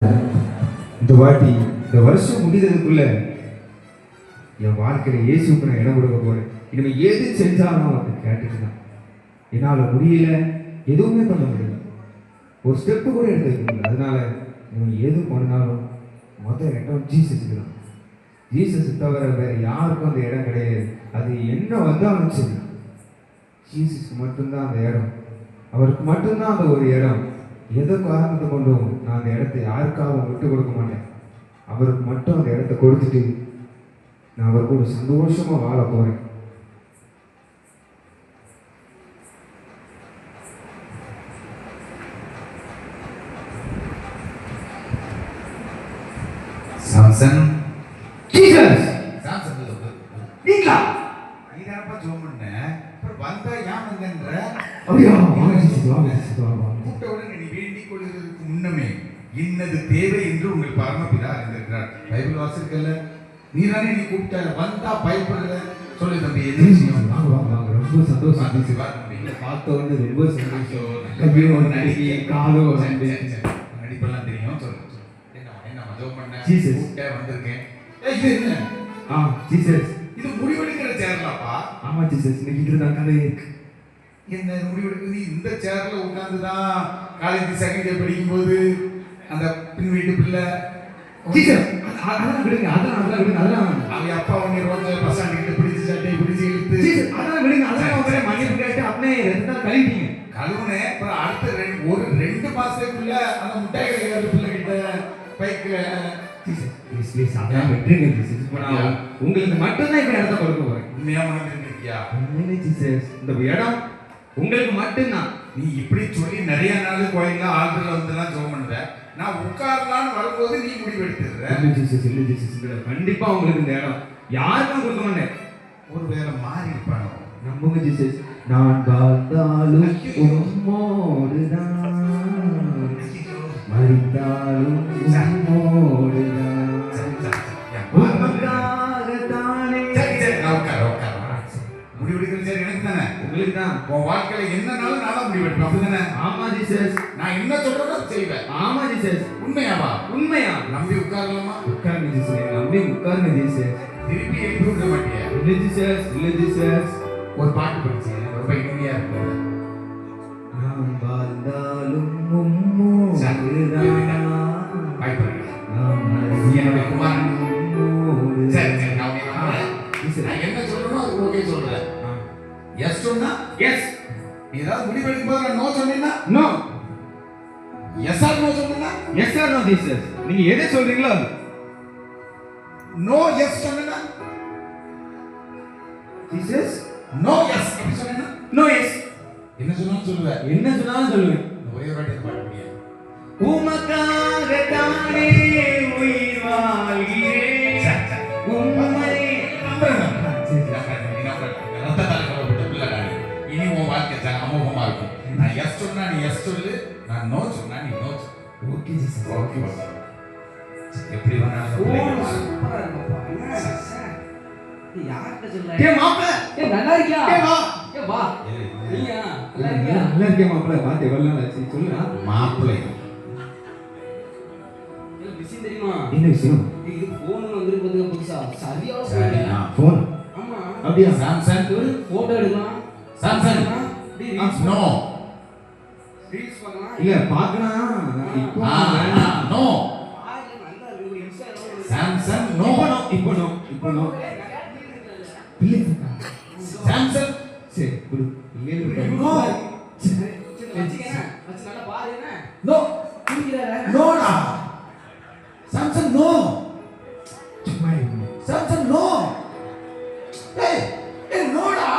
இந்த வாட்டி இந்த வருஷம் முடிகிறதுக்குள்ள என் வாழ்க்கையில இயேசுக்கு நான் இடம் கொடுக்க போறேன். இனிமே எது செஞ்சாலும் அவருக்கு கேட்டுக்கலாம். என்னால் முடியல, எதுவுமே பண்ண முடியல, ஒரு ஸ்டெப்பு கூட எடுத்து வைக்க முடியல. அதனால நீ எது பண்ணாலும் மொதல் இடம் ஜீசஸுக்கு தான். ஜீசஸ் தவிர வேற யாருக்கும் அந்த இடம் கிடையாது. அது என்ன வந்தாலும் சரி, ஜீசஸ்க்கு மட்டும்தான் அந்த இடம், அவருக்கு மட்டும்தான் அந்த ஒரு இடம். எதை காரணத்தை கொண்டும் நான் அந்த இடத்த யாருக்காகவும் விட்டு கொடுக்க மாட்டேன். அவருக்கு மட்டும் அந்த இடத்த கொடுத்துட்டு நான் அவருக்கு ஒரு சந்தோஷமா வாழ போறேன். சாம்சன் ஜீசஸ் சாம்சன் நீங்களா? நீதானப்பா ஜோம் பண்ண, அப்புறம் வந்தா ஏன் வந்தன்ற? அப்படியா? வாங்க ஜீசஸ், வாங்க ஜீசஸ், வாங்க வாங்க. கூப்பிட்ட உடனே நீ வேண்டிக் கொள்வதற்கு முன்னமே இன்னது தேவை என்று உங்கள் பரமபிதா அறிந்திருக்கிறார். பைபிள் வாசிக்கல, நீதானே நீ கூப்பிட்ட, வந்தா பயப்படல. சொல்லு தம்பி, என்ன விஷயம்? வாங்க வாங்க வாங்க. ரொம்ப சந்தோஷம் ஜீசஸ். பார்த்த உடனே ரொம்ப சந்தோஷம். கையும் நடிகை காலும் நடிப்பெல்லாம் தெரியும். சொல்லு என்ன ஜோம் பண்ண? ஜீசஸ் கூப்பிட்ட வந்திருக்கேன். இது என்ன? ஜீசஸ் இது முடிவெடுக்கிற சேர்லாப்பா. ஆமா ஜீசஸ், இன்னைக்கு இதுதான் கதை இருக்கு. என்ன முடிவெடுக்குது? நீ இந்த சேர்ல உட்கார்ந்துதான் காலேஜ் செகண்ட் இயர் படிக்கும்போது அந்த பின் வீட்டு பிள்ளை ஜீசஸ் அதெல்லாம் விடுங்க, அதெல்லாம் விடுங்க, அதெல்லாம் அவங்க அப்பா உன்னை ரோட்ல பஸ் ஸ்டாண்ட் கிட்ட பிடிச்சி சட்டையை பிடிச்சி இழுத்து ஜீசஸ் அதெல்லாம் விடுங்க, அதெல்லாம் உங்களே மன்னிப்பு கேட்டு அப்படியே 2 நாள் கழிப்பீங்க. கழுவுனே. அப்புறம் அடுத்த 2 மாசத்துக்குள்ள அந்த முட்டாய் கடைக்கார பிள்ளை கிட்ட பைக்ல ஜீசஸ் ப்ளீஸ் ப்ளீஸ் அதெல்லாம் விட்டுருங்க ஜீசஸ். இப்போ நான் உங்களுக்கு மட்டும்தான் இப்போ இடத்த கொடுக்க போறேன். உண்மையா மனதிருக்கியா? உண்மையிலே ஜீசஸ் இந்த இடம் உங்களுக்கு மட்டும்தான். நீ இப்படி சொல்லி நிறைய நாள் கோயில்ல ஆல்டர்ல வந்துலாம் ஜோம் பண்ணுற. நான் உட்காரலான்னு வரும்போது நீ முடிவெடுத்துடுற. இல்லை ஜீசஸ், இல்லை ஜீசஸ், இல்லை கண்டிப்பா உங்களுக்கு இந்த இடம் யாருக்கும் கொடுக்க மாட்டேன். ஒருவேளை மாறி இருப்பானோ? நம்புங்க ஜீசஸ், நான் வாழ்ந்தாலும் உம்மோடுதான், மறித்தாலும் உம்மோடுதான், உமக்காகத்தானே. முடிவெடுக்கிறது சரி, எனக்கு தானே, உங்களுக்கு தான். உன் வாழ்க்கையில என்னன்னாலும் நான் முடிவெடுப்பேன், அப்படிதானே? ஆமா ஜீசஸ், நான் என்ன சொல்றதோ செய்வேன். ஆமா ஜீசஸ். உண்மையாவா? உண்மையா? நம்பி உட்காரலாமா? உட்காருங்க ஜீசஸ், நம்பி உட்காருங்க ஜீசஸ். திருப்பி எழுப்பி விட மாட்டியா? இல்லை ஜீசஸ், இல்லை ஜீசஸ். ஒரு பாட்டு படிச்சேன், ரொம்ப இனிமையா இருக்கு. நான் வாழ்ந்தாலும் உம்மோடுதான், பயப்படுறேன். நான் என்னுடைய குமாரன். உம்மோடுதான். சரி சரி, நான் உன்னை நம்புறேன். நான் என்ன சொல்றேனோ அது ஓகே சொல்றேன். எஸ் சொன்னா எஸ். நீ ஏதாவது முடிவெடுக்கும் போது நான் நோ சொன்னேன்னா நோ. எஸ் ஆர் நோ சொன்னேன்னா எஸ் ஆர் நோ ஜீசஸ். நீங்க எதை சொல்றீங்களோ அது. நோ எஸ் சொன்னேன்னா ஜீசஸ் நோ எஸ் அப்படி சொன்னேன்னா நோ எஸ். என்ன சொன்னாலும் சொல்லுவேன். என்ன சொன்னாலும் சொல்லுவேன். ஒரே ஒரு வாட்டி பாட முடியாது. உமக்காகத்தானே உயிர் வாழ்கிறேன், உம்மை நம்புறேன். இனி உன் வாழ்க்கை அமோகமா இருக்கும். நான் எஸ் சொன்னா நீ எஸ் சொல்லு, நான் நோ சொன்னா நீ நோ சொல்லு. Okay Jesus. ஓகே எப்படி வேணாலும் டேய் மாப்ள, ஏய் நல்லா இருக்கியா? டேய் வா. ஏய் வா. நீயா? நல்லா நல்லா இருக்கியா? நல்லா இருக்கே மாப்ள. பாத்து எவ்வளவு நாள் ஆச்சு சொல்லுடா. மாப்பிள்ளை ஏய் விஷயம் தெரியுமா? என்ன விஷயம்? ஏய் இது போன் வந்திருக்கு பாத்துக்க புதுசா. சரியான போன். போன். ஆமா. அப்படியே சாம்சங் ஒரு போட்டோ எடுக்கலாம். சாம்சங் டேய் ரீல்ஸ் நோ ரீல்ஸ் பண்ணலாம். இல்ல பார்க்கலாம். இப்போ நோ ஆளு நல்லா இருக்கு. ஒரு இன்ஸ்டாகிராம் சாம்சங் நோ இப்போ நோ. இல்ல சாம்சங் சரி குடு. இல்ல நோ சரி வச்சிக்கங்க. வச்சு நல்லா பாரு என்ன? நோ குடிக்கறாரா? நோடா சாம்சங் நோ சும்மா இரு. Samsung no. ஏய் ஏய் நோடா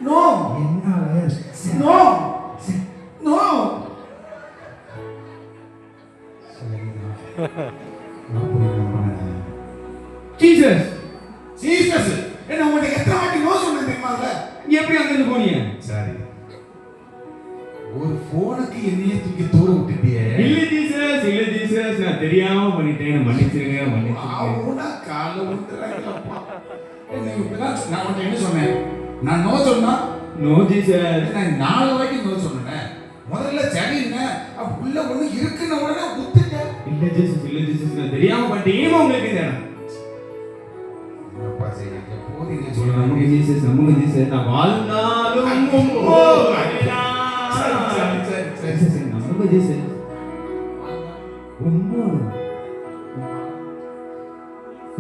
நோ என்ன நோ நோ ஜீசஸ் ஜீசஸ் என்ன உங்களுக்கு எத்தனை வாட்டி நோ சொன்னேன் தெரியுமாங்க? எப்படி அங்க இருந்து போனீங்க? சரி ஒரு போனுக்கு என்னையே தூக்கி தூர விட்டுட்டியே. இல்ல ஜீசஸ், இல்ல ஜீசஸ், நான் தெரியாம பண்ணிட்டேன், மன்னிச்சிருங்க மன்னிச்சிருங்க. அவனா கால விட்டுறாங்கப்பா. என்ன இப்பதான் நான் உன்கிட்ட என்ன சொன்னேன்? நான் நோ சொன்னா நோ ஜீசஸ். நான் 4 வாட்டி நோ சொன்னேன். முதல்ல சரிங்க உள்ள ஒண்ணு இருக்குன்னு உடனே குத்துட்டேன். இல்ல ஜீசஸ் நான் தெரியாம பண்ணிட்டேன் உங்களுக்கு இந்த இடம். அப்பா சரி எப்போது நீ நம்புங்க சொல்லணும் ஜீசஸ் நான் வாழ்ந்தாலும் உம்மோ ஜீசஸ் நம்புங்க ஜீசஸ் உம்மோ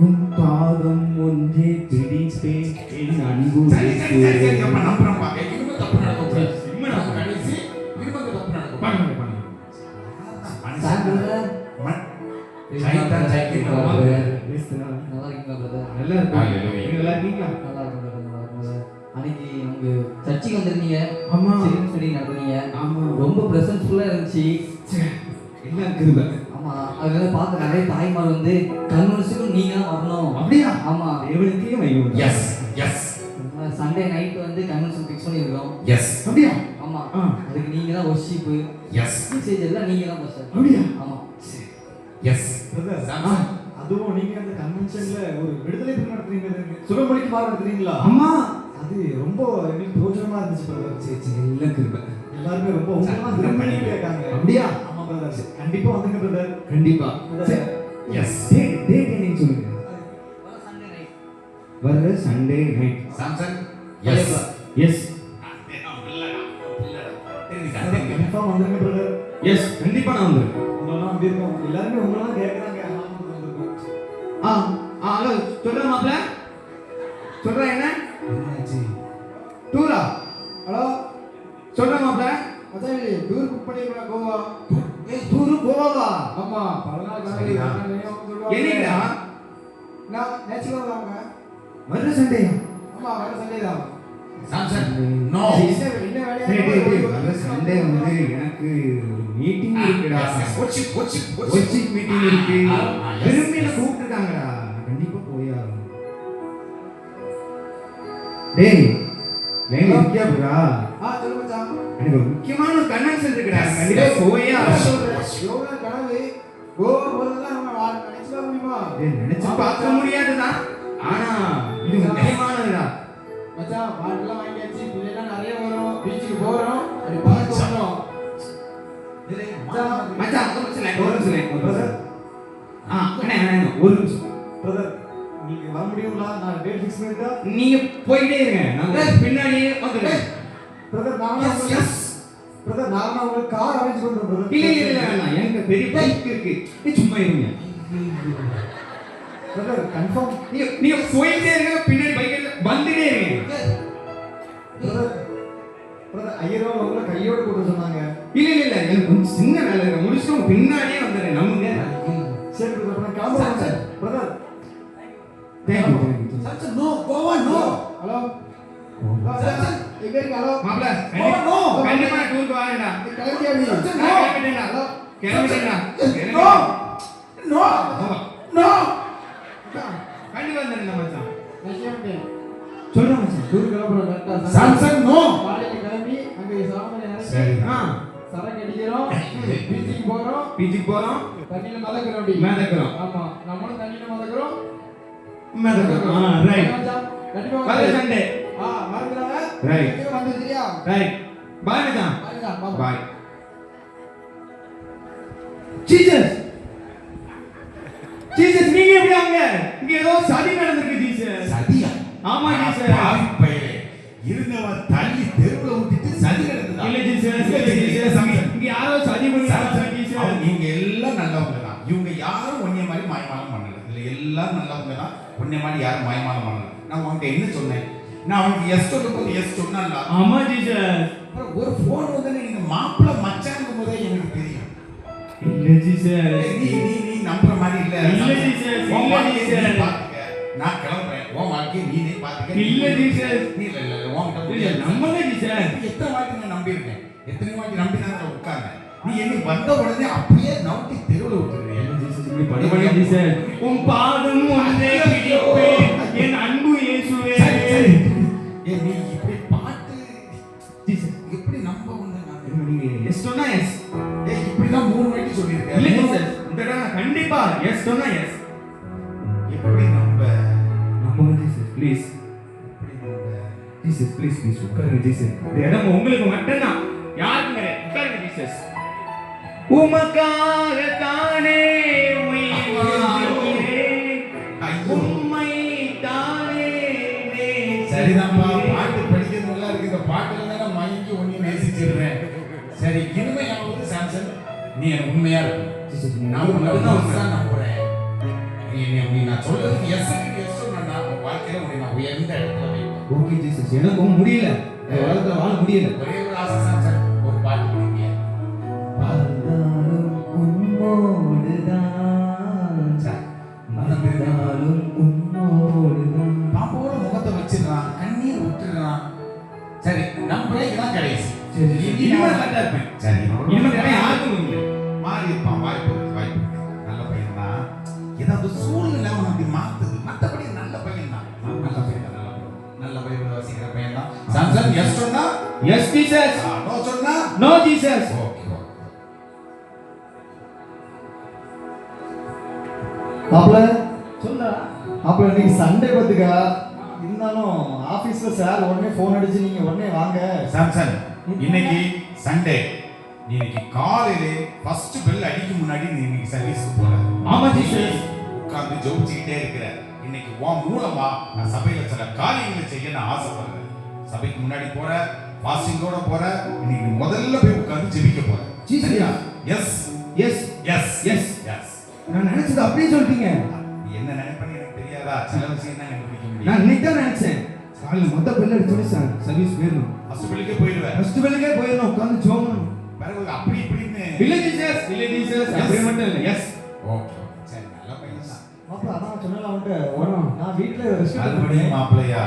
உன் பாதம் ஒன்றே பிடிப்பேன் என் அன்பு சரி இயேசுவே. அப்ப நம்புறேன்ப்பா இனிமே தப்பு நடக்கும் இனிமே நம்ம கடைசி இனிமே தப்பு நடக்கும் பண்ணுங்க பண்ணுங்க சைத்தான் ஜெயிக்கிற நல்லா இருக்கீங்களா பிரதர்? நல்லா இருக்கு Hallelujah. நீங்க நல்லா இருக்கீங்களா? நல்லா இருக்கும் brother, நல்லா இருக்கும் brother. அன்னைக்கு உங்க சர்ச்சுக்கு வந்திருந்தீங்க, ஆமா சரின்னு சொல்லி நடந்தீங்க. ஆமா ரொம்ப பிரசன்ஸ்ஃபுல்லா இருந்துச்சு. எல்லாம் கிருபை. ஆமா, அதுல பார்த்த நிறைய தாய்மார் வந்து கன்வென்ஸுக்கும் நீங்க தான் வரணும். அப்படியா? ஆமா, தேவனுக்கே மகிமை. எஸ் எஸ் சண்டே நைட் வந்து கன்வென்ஷன் ஃபிக்ஸ் பண்ணியிருக்கோம். எஸ் அப்படியா? ஆமா, ஆ. அதுக்கு நீங்க தான் வர்ஷிப் எஸ் மெசேஜ் எல்லாம் நீங்க தான் பாஸ்டர். அப்படியா? ஆமா, எஸ் பிரதர், அதுவும் நீங்க அந்த கன்வென்ஷன்ல ஒரு விடுதலை தினம் நடத்துறீங்க, சுகமளிக்கு மாறு நடத்துறீங்களா? ஆமா அது ரொம்ப எங்களுக்கு பிரோஜனமா இருந்துச்சு பிரதர். சரி சரி எல்லாம் கிருபை. எல்லாருமே ரொம்ப உங்களெல்லாம் விரும்பி கேட்காங்க. அப்படியா? ஆமா பிரதர், கண்டிப்பா வந்துங்க பிரதர். கண்டிப்பா. சரி. எஸ் டேட் என்னன்னு சொல்லுங்க. சண்டே நைட் வர்ற Sunday night. Samson yes yes confirm வந்துருங்க பிரதர். எஸ் கண்டிப்பா நான் வந்துருக்கேன். உங்களெல்லாம் வந்திருக்கோம், எல்லாருமே உங்களெல்லாம் கேட்கறாங்க. ஆமா வந்திருக்கோம். ஹலோ சொல்றேன் மாப்ள சொல்றேன் என்ன என்னாச்சு டூரா ஹலோ சொல்றேன் மாப்ள மச்சான், டூர் புக் பண்ணிருக்கோம் கோவா. டூரு கோவாவா ஆமா, 14 சரிடா. என்னடா நான் நேச்சுரல் வாங்க. வர்ற சண்டே ஆமா, வர சண்டே தான். சாம்சன் நோ என்ன வேலையா? வர்ற சண்டே வந்து எனக்கு மீட்டிங் இருக்குடா. போச்சு போச்சு ஒர்ஷிப் மீட்டிங் இருக்கு. ஆ, yes, விரும்பில yes. கூப்பிட்டுருக்காங்கடா. கண்டிப்பா போய் ஆகணும். டேய் லைன்ல இருக்கியா ப்ரா? சொல்லு மச்சான். எனக்கு ஒரு முக்கியமான கன்வென்ஷன் இருக்குடா. கண்டிப்பா போயே ஆகணும். எவ்வளவு கனவு கோவா போறதெல்லாம் நம்ம நினைச்சுக்க முடியுமா? டேய் நினைச்சு பார்க்க முடியாதுதான். ஆனா இது முக்கியமானதுடா. மச்சான், பாட்டெல்லாம் வாங்கியாச்சு, பிள்ளைலாம் நிறைய வரும், பீச்சுக்கு போறோம், அப்படி பார்க்க வரோம். மச்சான் ஒரு நிமிஷம். அண்ணே ஒரு நிமிஷம். பிரதர், நீங்க வர முடியுங்களா? நான் டேட் ஃபிக்ஸ் பண்ணிட்டா. நீங்க போயிட்டே இருங்க. நான் பின்னாடியே வந்துடுறேன். பிரதர், பிரதர், நான் உங்களுக்கு கார் அரேஞ்ச் பண்றேன் பிரதர். இல்ல வேணாம். எனக்கு பெரிய பைக் இருக்கு. நீ சும்மா இருங்க. Brother, confirm. நீங்க போயிட்டே இருங்க. பின்னாடி பைக் வந்துட்டே இருங்க. பிரதர், ஐயரோ உங்களை கையோட கூட்ட சொன்னாங்க. இல்ல எனக்கு கொஞ்சம் சின்ன வேலை இருக்கு. முடிச்சுட்டு பின்னாடியே வந்துடுறேன். நம்புங்க. சரி பிரதர், நான் கிளம்புறேன். Brother, thank you. Samson no Goa no hello எங்க இருக்கு? ஹலோ மாப்ள கண்டிப்பா டூருக்கு வாங்கடா. கிளம்பியா நீ? கிளம்பிட்டேன்டா. நோ நோ நோ கண்டிப்பா வந்துடுறேன் மச்சான். விஷயம் சொல்றேன் மச்சான். டூர் கிளம்புறோம் கரெக்டா. சாம்சன் நோ காலையில கிளம்பி அங்க சாமான் இறக்கி சரி சரக்கு அடிக்கிறோம், பீச்சுக்கு போறோம், பீச்சுக்கு போறோம். தண்ணியில மிதக்கிறோம். அப்படி மிதக்கிறோம். ஆமா, நம்மளும் தண்ணியில மிதக்கிறோம். ரைட். கண்டிப்பா வர சண்டே. மறந்துடாத. ரைட். வந்து சரியா? ரைட். பாய் மச்சான். பாருங்க, பாய். ஜீசஸ் நீங்க எப்படி அங்க? இங்க ஏதோ சதி நடந்திருக்கு ஜீசஸ். சதியா ஆமா ஜீசஸ். பாவி பையலே இருந்தவன் தள்ளி தெருவுல விட்டுட்டு சதி நடக்குதா இல்ல ஜீசஸ். இங்க யாரோ சதி பண்ணிருக்காங்க ஜீசஸ். அவங்க இவங்க எல்லாம் நல்லவங்க தான். இவங்க யாரும் ஒன்னே மாதிரி மாயமாலம் பண்ணல. இல்ல எல்லாம் நல்லவங்க தான். ஒன்னே மாதிரி யாரும் மாயமாலம் பண்ணல. நான் உன்கிட்ட என்ன சொன்னேன்? நான் அவனுக்கு எஸ் சொல்லும்போது எஸ் சொன்னான்ல. ஆமா ஜீசஸ். அப்புறம் ஒரு போன் வந்து நீங்க மாப்பிள்ள மச்சானுக்கும் போதே எனக்கு தெரியும். இல்ல ஜீசஸ். நீ நம்புற மாதிரி இல்ல. இல்ல ஜீசஸ். உன் இல்ல வாழ்க்கையை நீ ஜீசஸ். பாத்துக்க. நான் கிளம்புறேன். உன் வாழ்க்கையை நீனே பாத்துக்க. இல்ல ஜீசஸ். நீ இல்ல உன்கிட்ட இல்ல முடியாது. நம்புங்க ஜீசஸ். எத்தனை வாட்டி நான் நம்பியிருக்கேன். எத்தனை வாட்டி நம்பி நான் உட்கார்ந்தேன். நீ என்னை வந்த உடனே அப்படியே நவுட்டி தெருவுல விட்டுருவியா? படுபடி ஜீசஸ். உன் பாதம் ஒன்றே பிடிப்பேன் என் அன்பு இயேசுவே. ஏய் நீ இப்படி பாட்டு ஜீசஸ் எப்படி நம்ப வந்த நான்? நீங்க எஸ் சொன்னா எஸ். ஏய் இப்படி தான் 3 வாட்டி சொல்லிருக்கேன். இல்ல ஜீசஸ். இந்த தடவை கண்டிப்பா எஸ் சொன்னா எஸ். எப்படி நம்ப? நம்புங்க ஜீசஸ் ப்ளீஸ். எப்படி நம்ப? ஜீசஸ் ப்ளீஸ் உட்காருங்க ஜீசஸ். இந்த இடம் உங்களுக்கு மட்டும்தான். யாருக்கும் கிடையாது. உட்காருங்க ஜீசஸ். உமக்காக தானே நீ எனக்கு உண்மையா இருக்கு. நான் உன்னை தான் நம்புறேன். நீ நான் சொல்றதுக்கு எஸ் சொன்னா உன் வாழ்க்கையில உன்னை நான் உயர்ந்த இடத்துல வைப்பேன். ஓகே ஜீசஸ், எனக்கும் முடியல, இந்த உலகத்துல வாழ முடியல. ஒரே ஒரு ஆசை தான் சார், ஒரு பாட்டு படிங்க. வாழ்ந்தாலும் உன்னோடுதான், மறந்தாலும் உன்னோடுதான். பாப்பாவோட முகத்தை வச்சிடறான், கண்ணீர் விட்டுறான். சரி நம்மளே இதான் கடைசி. சரி, இனிமே நல்லா இருப்பேன். சரி இனிமேல் நிறைய யாருக்கும் இல்லை. மாறி இருப்பான், வாய்ப்பு நல்ல பையன் தான். ஏதாவது சூழ்நிலை அவன் அப்படி மாத்துது, மற்றபடி நல்ல பையன் தான். நல்ல பையன் தான், நல்ல பைபிள் வாசிக்கிற பையன் தான். சாம்சன் எஸ் சொன்னா எஸ் ஜீசஸ், நோ சொன்னா நோ ஜீசஸ். ஓகே. மாப்பிள்ள மாப்பிள்ள இன்னைக்கு சண்டே பார்த்துக்கா, இருந்தாலும் ஆபீஸ்ல சார் உடனே போன் அடிச்சு நீங்க உடனே வாங்க. சாம்சன் இன்னைக்கு சண்டே, நீ இன்னைக்கு காலையிலே ஃபர்ஸ்ட் பெல் அடிக்கும் முன்னாடி நீ இன்னைக்கு சர்வீஸ்க்கு போற. ஆமா ஜீசஸ். உட்கார்ந்து ஜெபிச்சுக்கிட்டே இருக்கிற. இன்னைக்கு உன் மூலமா நான் சபையில சில காரியங்களை செய்ய நான் ஆசைப்படுறேன். சபைக்கு முன்னாடி போற, பாஸ்டிங்கோட போற, இன்னைக்கு முதல்ல போய் உட்கார்ந்து ஜெபிக்க போற. சரியா? Yes yes yes yes. Yes. நான் நினைச்சது அப்படியே சொல்லிட்டீங்க. என்ன நினைப்பேன்னு எனக்கு தெரியாதா? சில விஷயம் தான் கண்டுபிடிக்க முடியும். நான் இன்னைக்கு தான் நினைச்சேன், காலையில் மொத்த பெல் அடிச்சோடனே சர்வீஸ் போயிடணும், ஃபர்ஸ்ட் பெல்லுக்கே போயிடுவேன். ஃபர்ஸ்ட் பெல்லுக்கே போயிடணும், உட்காந்து ஜோமணும். பிறகு அப்படி இப்படின்னு இல்லை ஜீசஸ், இல்லை ஜீசஸ், அப்படி மட்டும் இல்லை. எஸ். ஓகே சரி, நல்ல பையன் தான். மாப்பிள்ள அதான் சொன்னல வந்துட்டு நான் வீட்ல ரெஸ்ட் மறுபடியும் மாப்பிள்ளையா?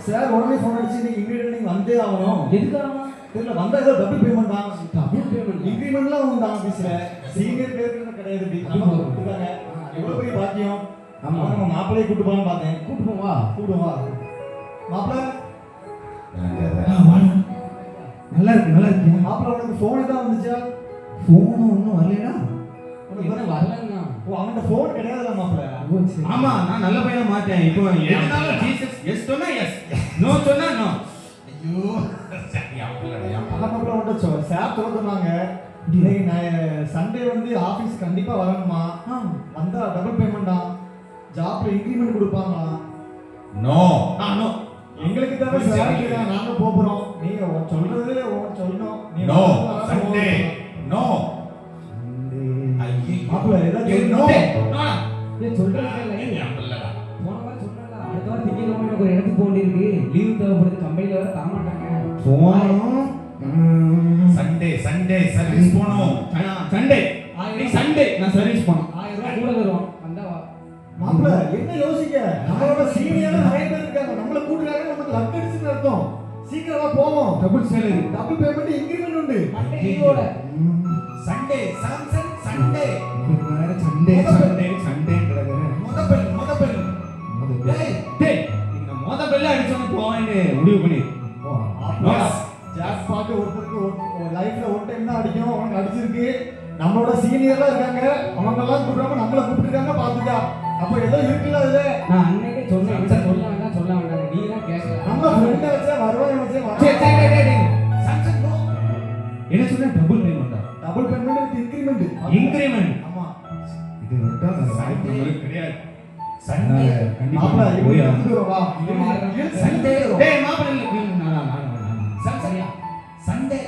சார் உடனே போன் அடிச்சு நீங்க இமிடியேட்டா நீங்க வந்தே ஆகணும். எதுக்காக? தெரியல, வந்தா ஏதோ டபுள் பேமெண்ட் தான். டபுள் பேமெண்ட் இன்கிரிமெண்ட்லாம் உண்டு ஆபீஸ்ல. சீனியர் பேருக்கு கிடையாது. இப்படி நம்ம கொடுத்துருக்காங்க. எவ்வளவு பெரிய பாக்கியம். ஆமா. நம்ம மாப்பிள்ளையை கூட்டு போகலான்னு பார்த்தேன். கூட்டு போவா. மாப்பிள்ள நல்லா இருக்கு, நல்லா இருக்கு. மாப்பிள்ள உனக்கு போன் தான் வந்துச்சா? போனும் ஒன்றும் வரலையா? என்ன வரலன்னா? ஓ அவன்கிட்ட போன் கிடையாதுல்ல மாப்பிள்ள. ஆமா, நான் நல்ல பையனா மாட்டேன். இப்போ எதுனாலும் ஜீசஸ் எஸ் சொன்னா எஸ், நோ சொன்னா நோ. ஐயோ சரி, அப்படியே மாப்பிள்ள வந்துச்சோ சார் சொல்லுறாங்க. இன்னைக்கு நான் சண்டே வந்து ஆபீஸ் கண்டிப்பா வரணுமா? வந்தா டபுள் பேமெண்டா, ஜாப்ல இன்கிரிமெண்ட் கொடுப்பாங்களா? No no. எங்களுக்கு தான் சார் நாங்க போறோம். நீங்க சொல்றது சொல்லணும். நீங்க நோ சண்டே நோ. மாப்பிள்ள ஏதாவது நோ. ஏய் சொல்றேன் இல்ல. அப்படிலடா. போன வாரம் சொன்னல, அடுத்த வாரம் திங்கக்கிழமை எனக்கு ஒரு இடத்துக்கு போக வேண்டியிருக்கு. லீவ் தேவைப்படுது, கம்பெனில வர தர மாட்டாங்க. போனோம். சண்டே சண்டே சர்வீஸ் போணும். சண்டே நீ சண்டே நான் சர்வீஸ் போனோம். 1000 ரூபாய் கூட தருவோம். வந்தா வா. மாப்பிள்ள என்ன யோசிக்க? நம்மளோட சீனியர் நிறைய பேர் இருக்காங்க. நம்மள கூட்டுறாங்க, நமக்கு லக் அடிச்சுன்னு அர்த்தம். சீக்கிரமா போவோம். Double salary, double payment increment உண்டு. மண்டே லீவோட. Sunday Samson Sunday. வேற சண்டே சண்டே சண்டேன்றாங்க. முத பெல் டேய் டேய், நீங்க மொத பெல்ல அடிச்சோன்னு போவேன்னு முடிவு பண்ணி ஜாக் பாட்டு ஒருத்தருக்கு லைஃப்ல ஒரு டைம் தான் அடிக்கும். அவனுக்கு அடிச்சிருக்கு. நம்மளோட சீனியர்லாம் இருக்காங்க, அவங்க எல்லாம் கூப்பிடாம நம்மள கூப்பிட்டுருக்காங்க. பாத்துக்கா, அப்ப ஏதோ இருக்குல்ல அதுல. நான் அன்னைக்கே சொன்னேன், என்ன சொல்ல வேண்டாம். நீ தான் கேட்கல. நம்ம ஃப்ரெண்ட வச்சா வருவாங்க சரி சரி வச்சா டேய் டேய். சாம்சன் நோ. என்ன சொன்னா டபுள் பேமெண்டா? Double payment with increment. Increment. ஆமா. இது விட்டா சாய்க்கு கிடையாது. சண்டே கண்டிப்பா மாப்பிள்ள போய் இவங்க ஆகணும். வந்துரும் வா. சண்டே டேய் மாப்பிள்ளை நான் சாம்சன் சண்டே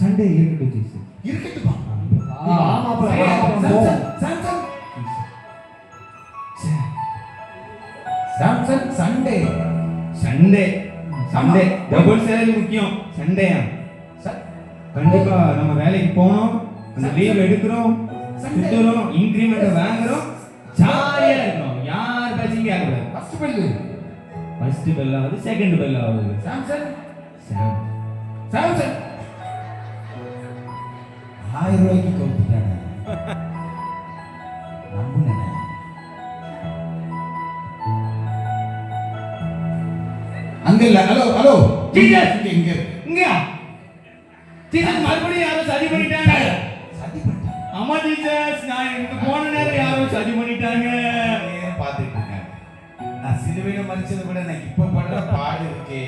சண்டே இருக்கட்டும் ஜீசஸ். இருக்கட்டுமா? வா மாப்பிள்ள Samson Samson Samson Sunday Sunday Sunday double salary முக்கியம். சண்டேயா கண்டிப்பா நம்ம வேலைக்கு போனோம், அந்த லீவ் எடுக்கிறோம், சுத்துறோம், இன்கிரிமெண்ட் வாங்குறோம், ஜாலியா இருக்கோம். யார் பேசிங்க ஆகக்கூடாது. ஃபர்ஸ்ட் பெல் ஃபர்ஸ்ட் பெல் ஆகுது, செகண்ட் பெல் ஆகுது. சாம்சன் சாம் சாம்சன் 1000 ரூபாய்க்கு கொடுத்துட்டாங்க. நம்புனேன். அங்க இல்ல. ஹலோ ஹலோ ஜீசஸ் இங்க இங்க ஜீசஸ் மறுபடியும் யாரோ சதி பண்ணிட்டாங்க. சதி பண்ணிட்டாங்க. ஆமா ஜீசஸ், நான் இங்க போன நேரம் யாரோ சதி பண்ணிட்டாங்க. நேரம் பார்த்துட்டு இருக்காங்க. நான் சிலுவையில மரிச்சதை விட எனக்கு இப்ப படுற பாடு இருக்கே.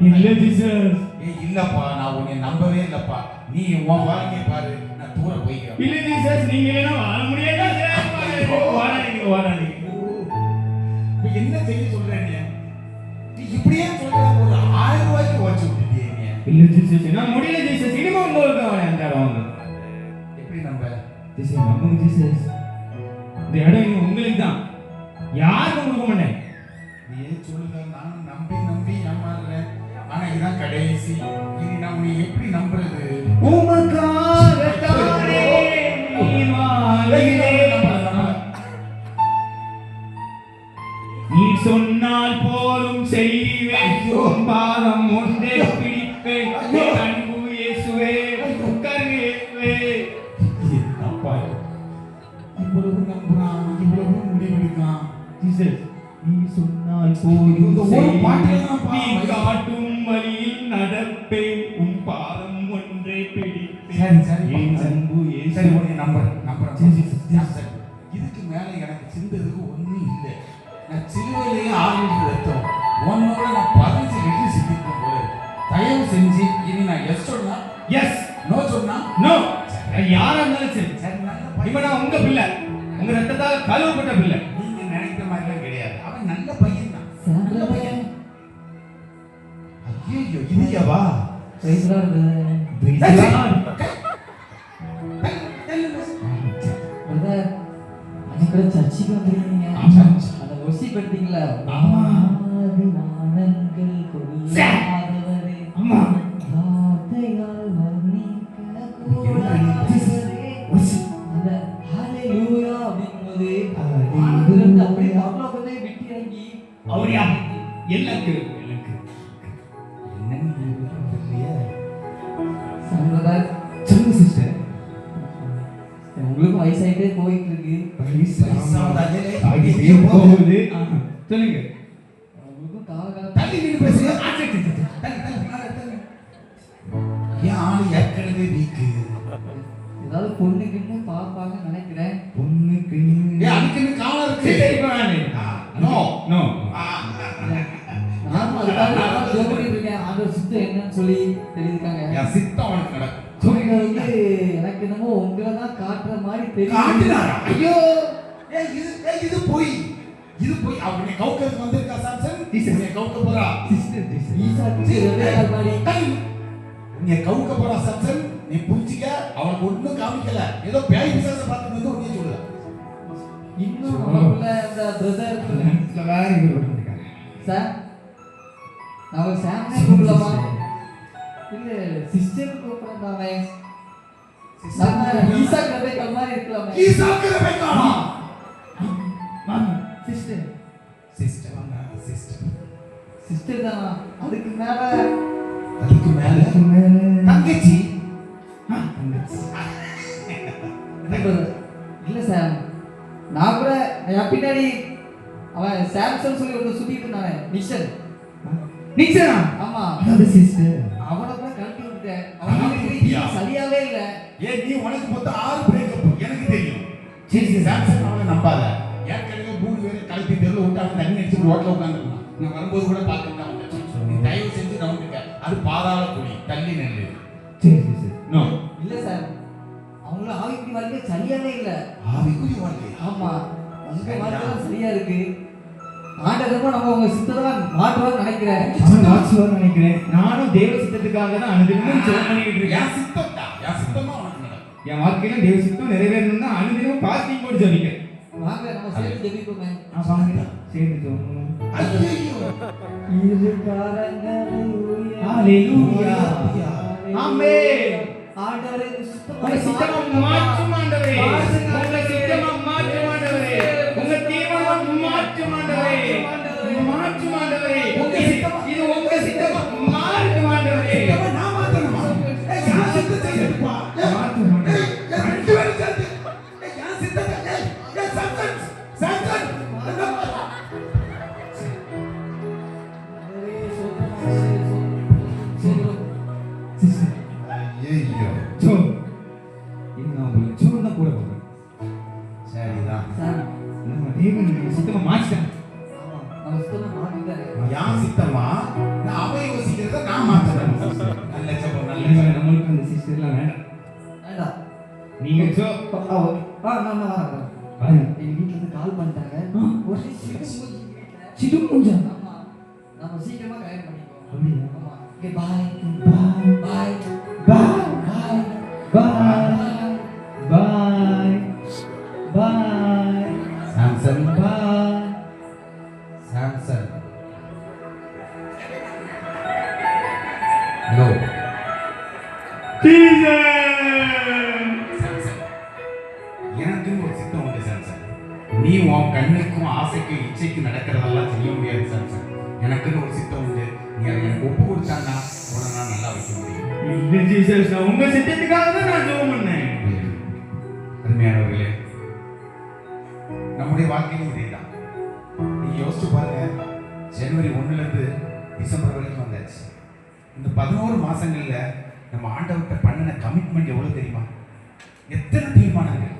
இல்ல ஜீசஸ், ஏய் இல்லப்பா, நான் உன்னை நம்பவே இல்லப்பா. நீ உன் வாழ்க்கையை பாரு, நான் தூர போய்க்கிறேன். இல்ல ஜீசஸ், நீங்க இல்லைன்னா வாழ முடியாது. வாடாதீங்க. இப்ப என்ன செய்ய சொல்ற நீ இப்படியே சொல்ற? ஒரு 1000 ரூபாய்க்கு ஓச்சு விட்டுட்டீங்க. இல்ல ஜீசஸ், நான் முடியல ஜீசஸ். இனிமே உங்களுக்கு அவன் அந்த எப்படி நம்ப? ஜீசஸ் நம்புங்க ஜீசஸ். இந்த இடம் இனி உங்களுக்கு தான், யாருக்கும் கொடுக்க மாட்டேன். நீ சொல்லுங்க, நானும் நம்பி நம்பி ஏமாறுறேன். ஆனா இதான் கடைசி. இனி நான் உன்னை எப்படி நம்புறது? உமக்காகத்தானே நீ வாழ்கிறேன். நீ சொன்னால் போலும் செய்வேன், பாதம் ஒன்றே பிடிப்பேன். என் அன்பு இயேசுவே கருவே. அப்பா இவ்வளவு நம்புறான், இவ்வளவு முடிவெடுக்கான். ஜீசஸ் நீ சொன்னால் இந்த போலும் ஒரு பாட்டுல செய்வேன். தான் நீ பாவம். காட்டும் வழியில் நடப்பேன், உன் பாதம் ஒன்றே பிடிப்பேன். சரி, சரி. என் அன்பு சரி, இயேசுவே. உன்னை நம்புறேன். ஜீசஸ். இதுக்கு மேல எனக்கு சிந்ததுக்கு ஒண்ணும் இல்லை. நான் சிலுவையிலேயே 6 லிட்டர் ரத்தம் உன்னோட நான் 15 லிட்டர் சிந்திப்பேன் போல இருக்கு. தயவு செஞ்சு இனி நான் எஸ் சொன்னா எஸ், நோ சொன்னா நோ. யாரா இருந்தாலும் சரி, சரி, நல்ல இப்ப பையன். நான் உங்க பிள்ளை, உங்க ரத்தத்தால் கழுவப்பட்ட பிள்ளை. நீங்க நினைக்கிற மாதிரிலாம் கிடையாது. அவன் நல்ல பையன் தான், நல்ல பையன். ஐயோ இதுவா? சர்ச்சுக்கு வந்துருக்கீங்க. ஆமா. அந்த ஒர்ஷிப் எடுத்தீங்களா? ஆமா. வானங்கள் கொடியாதவரே, ஆமா. வார்த்தையால் வர்ணிக்க கூடாதவரே. அந்த ஹalleluya அப்படிங்கும்போது வானத்திலிருந்து அப்படியே பரலோகத்தை விட்டு இறங்கி அவரியா எனக்கு சங்கரதாஸ், சொல்லுங்க சிஸ்டர். உங்களுக்கும் வயசாயிட்டே போயிட்டு இருக்கு. ஆகிட்டே போகுது. சொல்லுங்க. உங்களுக்கும் காலகாலம் தள்ளி நின்னு பேசுங்க. தள்ளி, தள்ளி. என் ஆளு ஏற்கனவே வீக்கு. ஏதாவது பொண்ணுக்குன்னு பாப்பாங்கன்னு நினைக்கிறேன். பொண்ணுக்கு அதுக்குன்னு காலம் இருக்கு. No no. நானும் அதுக்காக ஜோம் பண்ணிட்டு இருக்கேன். ஆண்டவர் சுத்தம் என்னன்னு சொல்லி தெரிஞ்சுக்காங்க. என் சித்தம் அவனுக்கு நடக்கும். நீங்க வந்து எனக்கு என்னமோ உங்களை தான் காட்டுற மாதிரி தெரியும். காட்டுனாரா? ஐயோ இது போய் அவனை கவுக்கருக்கு வந்திருக்கா சாம்சன்? உன்னை கவுக்க போறா. Sister sister. ஈசாக்கு ரெபேக்காள் மாதிரி. உன்னை கவுக்க போறா சாம்சன். நீ புரிஞ்சிக்க. அவனுக்கு ஒண்ணும் காமிக்கல. ஏதோ பேய் பிசாசை பார்த்து வந்து உன்னை சொல்லுதா. இன்னும் நமக்குள்ள இந்த பிரதர் இதுல வேற இவர் வந்துருக்காங்க. சார், நம்ம சாம்சன் கூப்பிடலாமா? இல்ல சிஸ்டர் கூப்பிடலாமே. நம்ம ஈசாக்கு ரெபேக்காள் மாதிரி இருக்கலாமே. ஈசாக்கு ரெபேக்காளா? வாங்க சிஸ்டர். சிஸ்டர் வாங்க சிஸ்டர். சிஸ்டர் தானா? அதுக்கு மேல தங்கச்சி. இல்ல சார், நான் கூட என் பின்னாடி அவன் சாம்சங் சொல்லி ஒன்று சுத்திட்டு இருந்தானே, நிஷன். நிக்சனா? ஆமா, அது சிஸ்டர். அவனை கூட கழட்டி விட்டேன். கழட்டி அவனுக்கு சரியாவே இல்ல. ஏன் நீ உனக்கு மொத்தம் 6 பிரேக்கப் எனக்கு தெரியும். சரி சாம்சங் அவனை நம்பாத. ஏற்கனவே 3 பேரை கழட்டி தெருவில் விட்டு அவன் தண்ணி அடிச்சு ரோட்ல உட்காந்துருந்தான். நான் வரும்போது கூட பார்த்துட்டு தான் வந்தேன். நீ தயவு செஞ்சு நம்பிக்க. அது பாதாள குழி, தள்ளி நெல்லு. சரி சிஸ்டர். நோ. இல்ல சார், அவங்கள ஆவிக்குடி வாழ்க்கை சரியாவே இல்ல. ஆவிக்குரிய வாழ்க்கை. ஆமா, உங்க வாழ்க்கை சரியா இருக்கு. ஆண்டவரமா நம்ம உங்க சித்ததான் மாற்றுவான்னு நினைக்கிறேன். நான் வாட்சுவான்னு நினைக்கிறேன். நானும் தேவ சித்தத்துக்காக தான் அனுதினமும் ஜெபம் பண்ணிட்டு இருக்கேன். என் சித்தம்டா, என் சித்தமா உனக்கு நடக்கும். என் வாழ்க்கையில தேவ சித்தம் நிறைவேறணும்னா அனுதினமும் பாஸ்டிங் போட்டு ஜெபிக்கிறேன். வாங்க நம்ம சேர்ந்து ஜெபிப்போமே. வாங்க சேர்ந்து ஜெபம். ஐயோ இரு கரங்களை உயர்த்தி ஹalleluya. ஆமென். ஆண்டவரே உங்க சித்தமா மாற்றும் ஆண்டவரே. உங்க சித்தமா மாற்றும் ஆண்டவரே. உங்க தீர்மானம் மாற்றும் ஆண்டவரே. மாற்றும் ஆண்டவரே. உங்க சித்தமா இது உங்க சித்தமா மாற்றும் ஆண்டவரே. நான் மாத்தணுமா? என் சித்தத்தை எடுப்பா. மாற்றும் ஆண்டவரே. ரெண்டு பேரும் சேர்ந்து என் சித்தத்தை சாம்சன் சாம்சன் சிஸ்டர். ஐயோ ஜோ. இன்னும் உங்களுக்கு ஜோன்னா கூட போறேன். சரிதான். சார், நம்ம தேவன் சித்தமா மாற்றிட்டாங்க. ஆமா, நம்ம சுத்தமா மாத்திட்டாரு. யான் சித்தமா நான் அவன் யோசிக்கிறத நான் மாத்தணும். நல்ல ஜெபம், நல்ல ஜெபம். நம்மளுக்கு அந்த சிஸ்டர்லாம் வேண்டாம். வேண்டாம். நீங்க ஜோ நான் வரேன். பாருங்க. எங்க வீட்டுல இருந்து கால் பண்ணிட்டாங்க. ஒரு சிடு மூஞ்சா. ஆமா, நம்ம சீக்கிரமா கல்யாணம் பண்ணிக்குவோம். அப்படியா? ஆமா. ஓகே, பாய் பாய் பாய் பாய் பாய் பாய் பாய். எனக்குன்னு ஒரு சித்தம் உண்டு சாம்சன். நீ உன் கண்ணுக்கும் ஆசைக்கும் இச்சைக்கும் நடக்கிறதெல்லாம் செய்ய முடியாது சாம்சன். எனக்குன்னு ஒரு சித்தம் உண்டு. நீ அதை எனக்கு ஒப்பு கொடுத்தான்னா உன்னை நான் நல்லா வைக்க முடியும். இல்லை ஜீசஸ், நான் உங்க சித்தத்துக்காக தான் நான் ஜெபம் பண்ணேன். அருமையானவர்களே, நம்முடைய வாழ்க்கையும் இதே தான். நீங்க யோசிச்சு பாருங்க, ஜனவரி 1ல இருந்து டிசம்பர் வரைக்கும் வந்தாச்சு. இந்த 11 மாசங்கள்ல நம்ம ஆண்டவர்கிட்ட பண்ணின கமிட்மெண்ட் எவ்வளவு தெரியுமா? எத்தனை தீர்மானங்கள்,